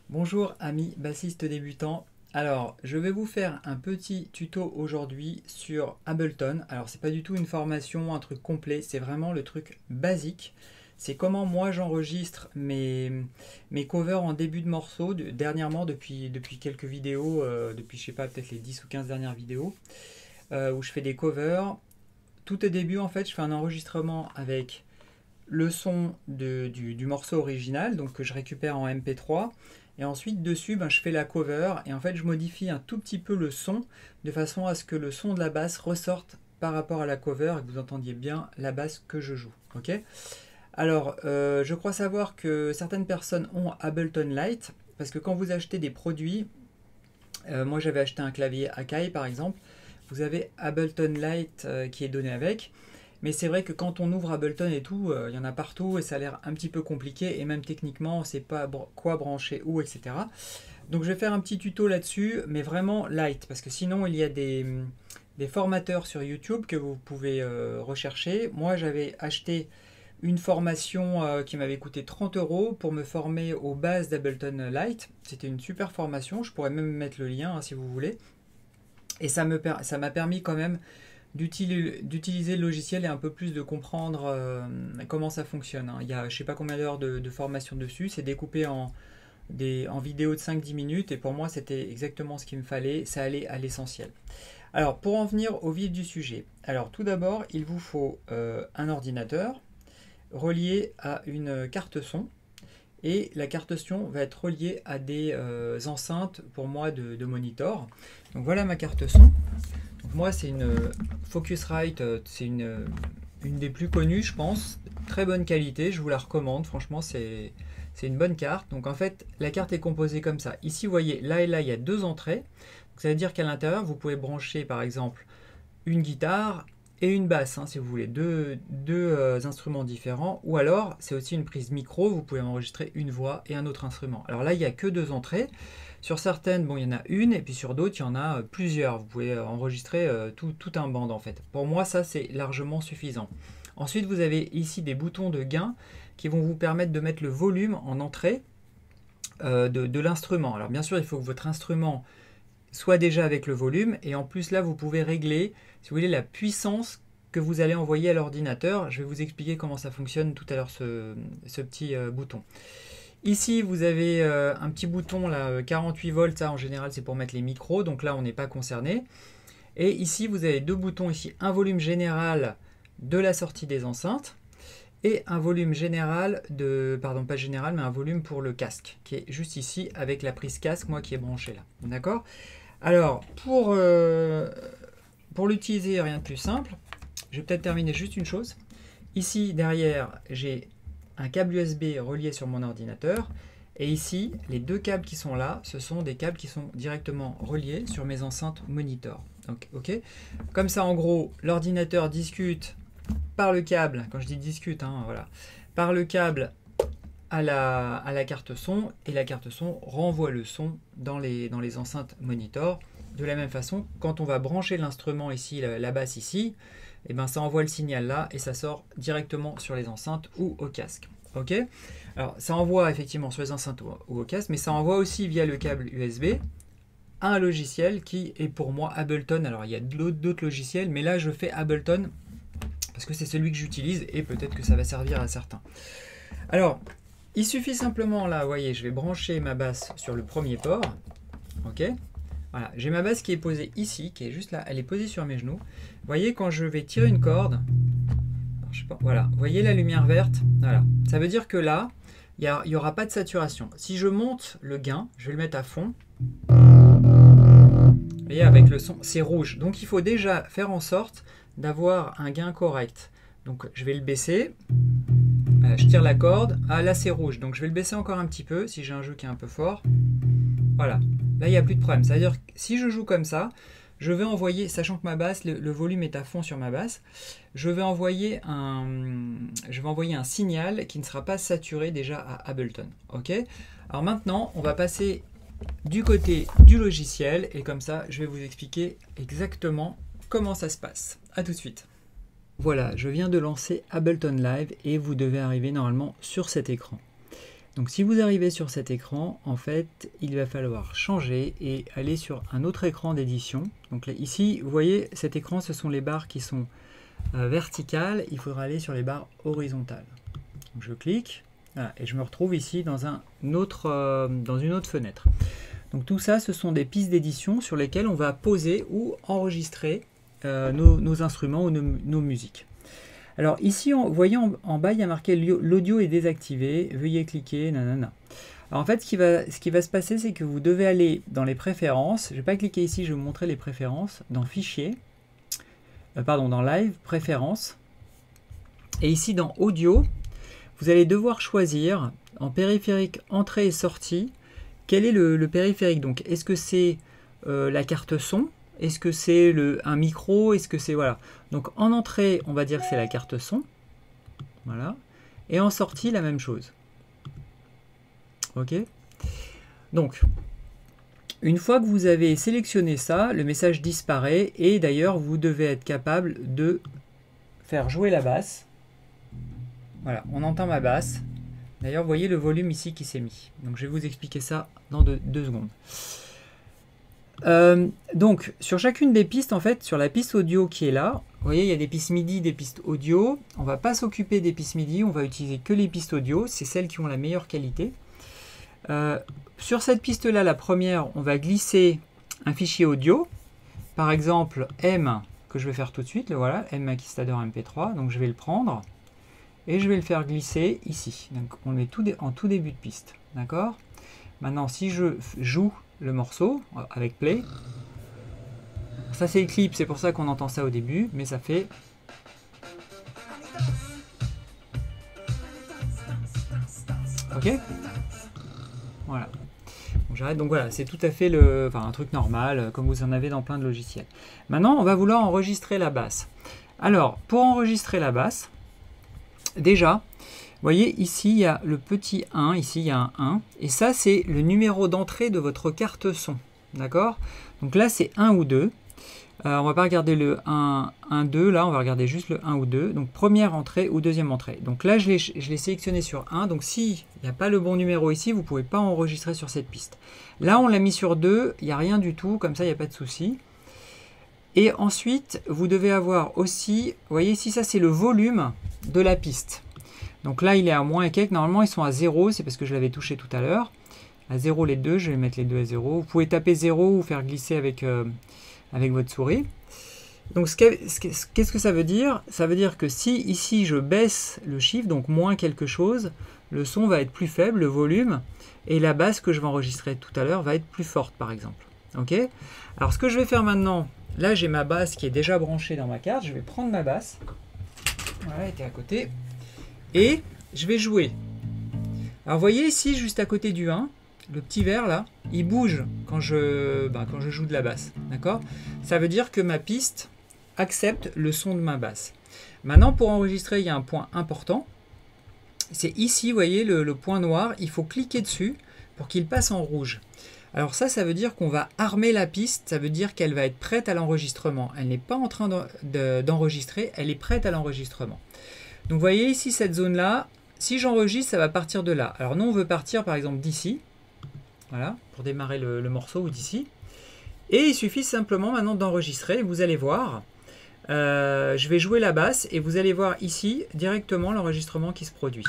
Bonjour amis bassistes débutants. Alors, je vais vous faire un petit tuto aujourd'hui sur Ableton. Alors, c'est pas du tout une formation, un truc complet, c'est vraiment le truc basique. C'est comment moi j'enregistre mes covers en début de morceau, dernièrement depuis quelques vidéos, depuis je sais pas, peut-être les 10 ou 15 dernières vidéos, où je fais des covers. Tout au début, en fait, je fais un enregistrement avec le son du morceau original, donc que je récupère en MP3. Et ensuite, dessus, je fais la cover. Et en fait, je modifie un tout petit peu le son, de façon à ce que le son de la basse ressorte par rapport à la cover et que vous entendiez bien la basse que je joue. Ok. Alors, je crois savoir que certaines personnes ont Ableton Lite, parce que quand vous achetez des produits, moi j'avais acheté un clavier Akai par exemple, vous avez Ableton Lite qui est donné avec. Mais c'est vrai que quand on ouvre Ableton et tout, il y en a partout et ça a l'air un petit peu compliqué et même techniquement on ne sait pas quoi brancher où, etc. Donc je vais faire un petit tuto là-dessus, mais vraiment light, parce que sinon il y a des formateurs sur YouTube que vous pouvez rechercher. Moi j'avais acheté une formation qui m'avait coûté 30 € pour me former aux bases d'Ableton Lite. C'était une super formation, je pourrais même mettre le lien si vous voulez. Et ça m'a permis quand même d'utiliser le logiciel et un peu plus de comprendre comment ça fonctionne. Il y a je ne sais pas combien d'heures de formation dessus, c'est découpé en vidéos de 5-10 minutes et pour moi c'était exactement ce qu'il me fallait, ça allait à l'essentiel. Alors pour en venir au vif du sujet, alors tout d'abord il vous faut un ordinateur relié à une carte son et la carte son va être reliée à des enceintes pour moi de monitor. Donc voilà ma carte son. Donc moi c'est une Focusrite, c'est une des plus connues je pense, très bonne qualité, je vous la recommande, franchement c'est une bonne carte. Donc en fait la carte est composée comme ça. Ici vous voyez là et là il y a deux entrées, donc, ça veut dire qu'à l'intérieur vous pouvez brancher par exemple une guitare et une basse, si vous voulez, deux instruments différents, ou alors c'est aussi une prise micro, vous pouvez enregistrer une voix et un autre instrument. Alors là il n'y a que deux entrées. Sur certaines, bon, il y en a une, et puis sur d'autres, il y en a plusieurs. Vous pouvez enregistrer tout un band en fait. Pour moi, ça c'est largement suffisant. Ensuite, vous avez ici des boutons de gain qui vont vous permettre de mettre le volume en entrée de l'instrument. Alors bien sûr, il faut que votre instrument soit déjà avec le volume, et en plus là, vous pouvez régler, si vous voulez, la puissance que vous allez envoyer à l'ordinateur. Je vais vous expliquer comment ça fonctionne tout à l'heure, ce petit bouton. Ici, vous avez un petit bouton, là, 48 volts, ça en général c'est pour mettre les micros, donc là on n'est pas concerné. Et ici, vous avez deux boutons, ici, un volume général de la sortie des enceintes, et un volume général pardon, pas général, mais un volume pour le casque, qui est juste ici, avec la prise casque, moi, qui est branchée là. D'accord? Alors, pour l'utiliser, rien de plus simple, je vais peut-être terminer juste une chose. Ici, derrière, j'ai un câble USB relié sur mon ordinateur. Et ici, les deux câbles qui sont là, ce sont des câbles qui sont directement reliés sur mes enceintes monitor. Donc, ok. Comme ça, en gros, l'ordinateur discute par le câble, quand je dis discute, voilà, par le câble à la carte son, et la carte son renvoie le son dans les enceintes monitor. De la même façon, quand on va brancher l'instrument ici, la basse ici, et ça envoie le signal là et ça sort directement sur les enceintes ou au casque. Ok. Alors ça envoie effectivement sur les enceintes ou au casque, mais ça envoie aussi via le câble USB à un logiciel qui est pour moi Ableton. Alors il y a d'autres logiciels, mais là je fais Ableton parce que c'est celui que j'utilise et peut-être que ça va servir à certains. Alors il suffit simplement là, vous voyez, je vais brancher ma basse sur le premier port. Ok. Voilà, j'ai ma basse qui est posée ici, qui est juste là, elle est posée sur mes genoux. Vous voyez, quand je vais tirer une corde, alors, je sais pas, voilà, vous voyez la lumière verte, voilà, ça veut dire que là, il n'y aura pas de saturation. Si je monte le gain, je vais le mettre à fond, vous voyez, avec le son, c'est rouge. Donc il faut déjà faire en sorte d'avoir un gain correct. Donc je vais le baisser, je tire la corde, ah là c'est rouge, donc je vais le baisser encore un petit peu, si j'ai un jeu qui est un peu fort, voilà. Là, il n'y a plus de problème. C'est-à-dire que si je joue comme ça, je vais envoyer, sachant que ma basse, le volume est à fond sur ma basse, je vais envoyer un signal qui ne sera pas saturé déjà à Ableton. Ok. Alors maintenant, on va passer du côté du logiciel et comme ça, je vais vous expliquer exactement comment ça se passe. A tout de suite. Voilà, je viens de lancer Ableton Live et vous devez arriver normalement sur cet écran. Donc si vous arrivez sur cet écran, en fait, il va falloir changer et aller sur un autre écran d'édition. Donc là, ici, vous voyez, cet écran, ce sont les barres qui sont verticales. Il faudra aller sur les barres horizontales. Donc je clique, voilà, et je me retrouve ici dans une autre fenêtre. Donc tout ça, ce sont des pistes d'édition sur lesquelles on va poser ou enregistrer nos instruments ou nos musiques. Alors ici, vous voyez en bas, il y a marqué l'audio est désactivé, veuillez cliquer, nanana. Alors en fait, ce qui va se passer, c'est que vous devez aller dans les préférences. Je ne vais pas cliquer ici, je vais vous montrer les préférences. Dans Fichier, dans Live, Préférences. Et ici, dans Audio, vous allez devoir choisir en périphérique entrée et sortie, quel est le périphérique. Donc, est-ce que c'est la carte son? Est-ce que c'est un micro? Est-ce que c'est... Voilà. Donc, en entrée, on va dire que c'est la carte son. Voilà. Et en sortie, la même chose. OK? Donc, une fois que vous avez sélectionné ça, le message disparaît. Et d'ailleurs, vous devez être capable de faire jouer la basse. Voilà, on entend ma basse. D'ailleurs, vous voyez le volume ici qui s'est mis. Donc, je vais vous expliquer ça dans deux secondes. Donc, sur chacune des pistes, en fait, sur la piste audio qui est là, vous voyez, il y a des pistes MIDI, des pistes audio. On ne va pas s'occuper des pistes MIDI, on va utiliser que les pistes audio. C'est celles qui ont la meilleure qualité. Sur cette piste-là, la première, on va glisser un fichier audio. Par exemple, M, que je vais faire tout de suite. Le voilà, M Maquistador MP3. Donc, je vais le prendre. Et je vais le faire glisser ici. Donc on le met en tout début de piste. D'accord? Maintenant, si je joue le morceau avec play, ça c'est le clip, c'est pour ça qu'on entend ça au début, mais ça fait... Ok? Voilà. Bon, j'arrête. Donc voilà, c'est tout à fait un truc normal, comme vous en avez dans plein de logiciels. Maintenant, on va vouloir enregistrer la basse. Alors, pour enregistrer la basse, déjà, vous voyez, ici, il y a le petit 1, ici, il y a un 1, et ça, c'est le numéro d'entrée de votre carte son, d'accord? Donc là, c'est 1 ou 2. On va pas regarder le 1, 2, là, on va regarder juste le 1 ou 2. Donc, première entrée ou deuxième entrée. Donc là, je l'ai sélectionné sur 1. Donc, s'il n'y a pas le bon numéro ici, vous ne pouvez pas enregistrer sur cette piste. Là, on l'a mis sur 2, il n'y a rien du tout, comme ça, il n'y a pas de souci. Et ensuite, vous devez avoir aussi, vous voyez ici, ça, c'est le volume de la piste. Donc là, il est à moins et quelques. Normalement, ils sont à 0. C'est parce que je l'avais touché tout à l'heure. À 0, les deux. Je vais mettre les deux à 0. Vous pouvez taper 0 ou faire glisser avec votre souris. Donc, qu'est-ce que ça veut dire? Ça veut dire que si ici, je baisse le chiffre, donc moins quelque chose, le son va être plus faible, le volume, et la basse que je vais enregistrer tout à l'heure va être plus forte, par exemple. OK? Alors, ce que je vais faire maintenant, là, j'ai ma basse qui est déjà branchée dans ma carte. Je vais prendre ma basse. Voilà, elle était à côté. Et je vais jouer. Alors vous voyez ici, juste à côté du 1, le petit vert là, il bouge quand je joue de la basse. D'accord? Ça veut dire que ma piste accepte le son de ma basse. Maintenant, pour enregistrer, il y a un point important. C'est ici, vous voyez, le point noir. Il faut cliquer dessus pour qu'il passe en rouge. Alors ça veut dire qu'on va armer la piste. Ça veut dire qu'elle va être prête à l'enregistrement. Elle n'est pas en train d'enregistrer, elle est prête à l'enregistrement. Donc vous voyez ici cette zone-là, si j'enregistre, ça va partir de là. Alors nous, on veut partir par exemple d'ici, voilà, pour démarrer le morceau ou d'ici. Et il suffit simplement maintenant d'enregistrer. Vous allez voir, je vais jouer la basse et vous allez voir ici directement l'enregistrement qui se produit.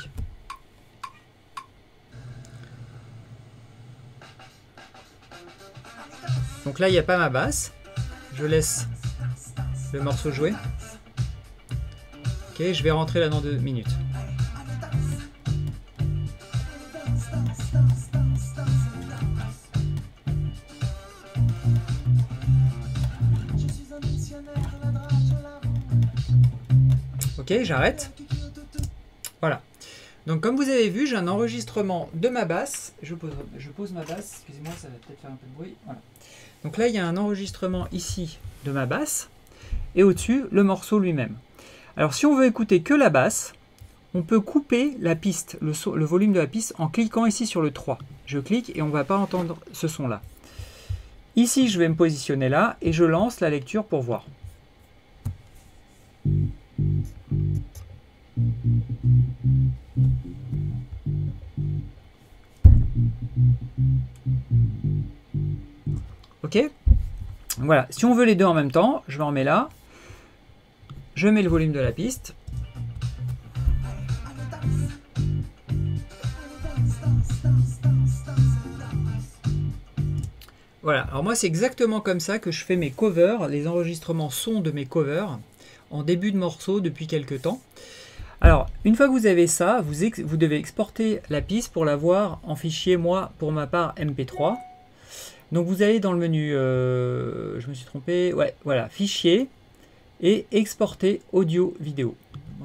Donc là, il n'y a pas ma basse. Je laisse le morceau jouer. Ok, je vais rentrer là dans 2 minutes. Ok, j'arrête. Voilà. Donc comme vous avez vu, j'ai un enregistrement de ma basse. Je pose ma basse. Excusez-moi, ça va peut-être faire un peu de bruit. Voilà. Donc là, il y a un enregistrement ici de ma basse. Et au-dessus, le morceau lui-même. Alors si on veut écouter que la basse, on peut couper la piste, le volume de la piste en cliquant ici sur le 3. Je clique et on ne va pas entendre ce son-là. Ici, je vais me positionner là et je lance la lecture pour voir. Ok? Voilà, si on veut les deux en même temps, je me remets là. Je mets le volume de la piste. Voilà, alors moi c'est exactement comme ça que je fais mes covers, les enregistrements son de mes covers en début de morceau depuis quelques temps. Alors, une fois que vous avez ça, vous devez exporter la piste pour l'avoir en fichier, moi, pour ma part, MP3. Donc vous allez dans le menu, je me suis trompé, ouais, voilà, fichier et exporter audio-vidéo.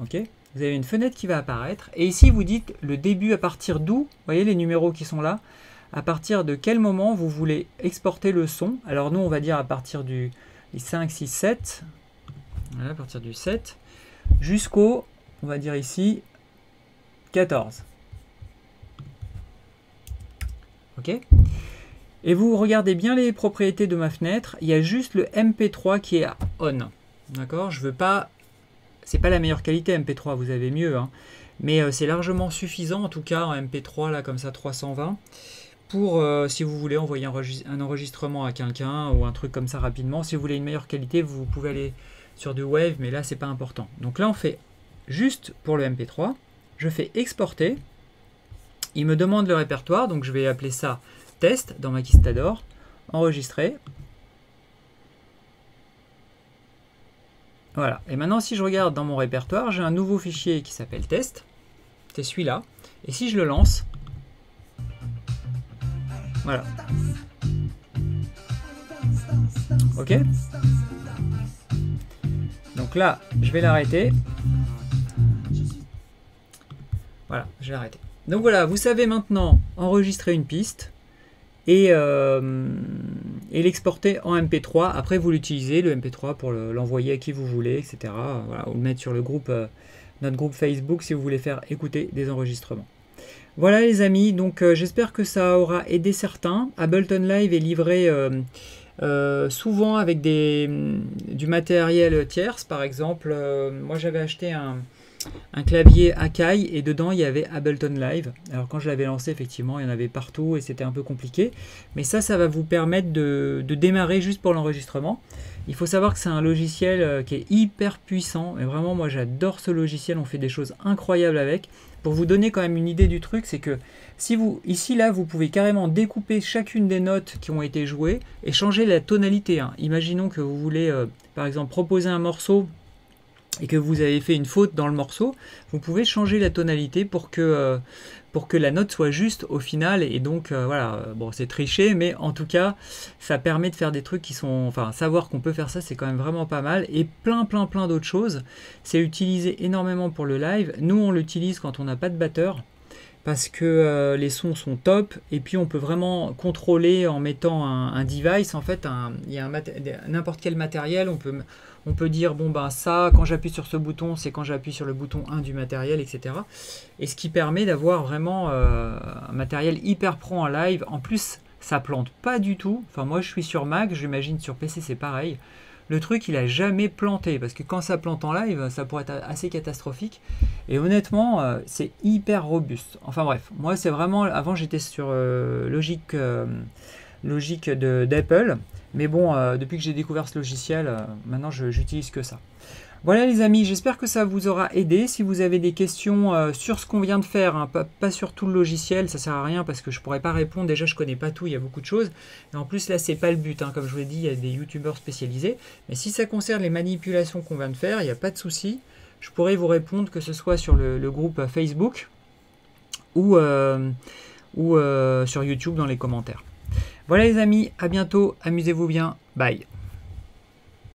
Ok, vous avez une fenêtre qui va apparaître et ici vous dites le début à partir d'où, vous voyez les numéros qui sont là, à partir de quel moment vous voulez exporter le son. Alors nous on va dire à partir du 5, 6, 7, voilà, à partir du 7 jusqu'au, on va dire ici, 14. Ok. Et vous regardez bien les propriétés de ma fenêtre, il y a juste le MP3 qui est à on. D'accord, je veux pas, c'est pas la meilleure qualité MP3, vous avez mieux, hein, mais c'est largement suffisant en tout cas en MP3 là comme ça 320 pour si vous voulez envoyer un enregistrement à quelqu'un ou un truc comme ça rapidement. Si vous voulez une meilleure qualité, vous pouvez aller sur du Wave, mais là c'est pas important. Donc là on fait juste pour le MP3, je fais exporter, il me demande le répertoire, donc je vais appeler ça test dans Maquistador, enregistrer. Voilà, et maintenant si je regarde dans mon répertoire, j'ai un nouveau fichier qui s'appelle test, c'est celui-là, et si je le lance, voilà. Ok. Donc là, je vais l'arrêter. Voilà, je vais arrêter. Donc voilà, vous savez maintenant enregistrer une piste et l'exporter en MP3. Après, vous l'utilisez, le MP3, pour l'envoyer à qui vous voulez, etc. Voilà, ou le mettre sur le groupe, notre groupe Facebook si vous voulez faire écouter des enregistrements. Voilà les amis, donc j'espère que ça aura aidé certains. Ableton Live est livré souvent avec du matériel tierce. Par exemple, moi j'avais acheté un clavier Akai et dedans il y avait Ableton Live. Alors quand je l'avais lancé, effectivement il y en avait partout et c'était un peu compliqué, mais ça va vous permettre de démarrer juste pour l'enregistrement. Il faut savoir que c'est un logiciel qui est hyper puissant et vraiment moi j'adore ce logiciel, on fait des choses incroyables avec. Pour vous donner quand même une idée du truc, c'est que si vous, ici là, vous pouvez carrément découper chacune des notes qui ont été jouées et changer la tonalité, hein. Imaginons que vous voulez par exemple proposer un morceau et que vous avez fait une faute dans le morceau, vous pouvez changer la tonalité pour que la note soit juste au final. Et donc voilà, bon c'est triché, mais en tout cas ça permet de faire des trucs qui sont, enfin savoir qu'on peut faire ça, c'est quand même vraiment pas mal. Et plein d'autres choses. C'est utilisé énormément pour le live. Nous on l'utilise quand on n'a pas de batteur, parce que les sons sont top, et puis on peut vraiment contrôler en mettant un device, en fait, il y a n'importe quel matériel, on peut dire, bon ben ça, quand j'appuie sur ce bouton, c'est quand j'appuie sur le bouton 1 du matériel, etc. Et ce qui permet d'avoir vraiment un matériel hyper pro en live. En plus, ça plante pas du tout, enfin moi je suis sur Mac, j'imagine sur PC c'est pareil. Le truc il a jamais planté, parce que quand ça plante en live ça pourrait être assez catastrophique, et honnêtement c'est hyper robuste. Enfin bref, moi c'est vraiment, avant j'étais sur Logic d'Apple, mais bon depuis que j'ai découvert ce logiciel, maintenant j'utilise que ça. Voilà les amis, j'espère que ça vous aura aidé. Si vous avez des questions sur ce qu'on vient de faire, hein, pas sur tout le logiciel, ça sert à rien parce que je pourrais pas répondre. Déjà je connais pas tout, il y a beaucoup de choses. Et en plus là c'est pas le but, hein. Comme je vous l'ai dit, il y a des youtubeurs spécialisés. Mais si ça concerne les manipulations qu'on vient de faire, il n'y a pas de souci. Je pourrais vous répondre, que ce soit sur le groupe Facebook ou sur YouTube dans les commentaires. Voilà les amis, à bientôt, amusez-vous bien, bye.